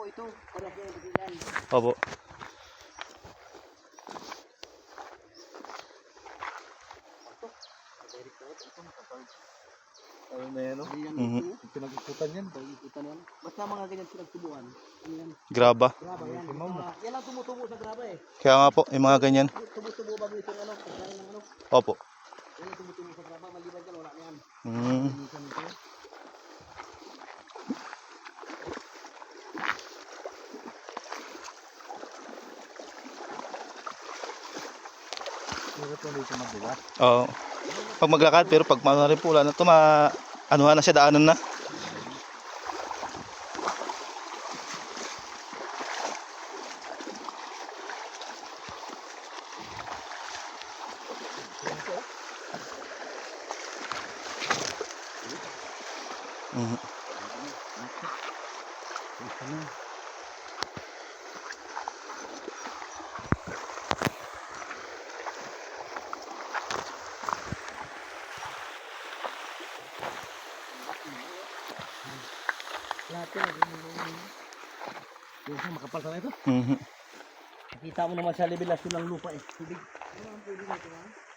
po ito. Para sa yan. Opo. Ano na yan, no? Pinag-ikutan yan. Basta mga ganyan pinagtubuan. Ano yan? Graba. Graba yan. Yan ang tumutubo sa graba eh. Kaya nga po, yung mga ganyan. Tumutubo bago itong ano, pagkain ng ano. Opo. Yan ang tumutubo sa graba, maliban dyan, wala na yan. Mm. Hirap po dito mabigat. Oo. Pag maglakad, pero pag ano rin po, wala na ito, anuhan na siya, daanan na. Mhm. Lahat yan. Yung makapal sana ito. Mhm. Kita mo naman sa levelasyon ng lupa eh. Tubig. Ano ang pwede natin ha?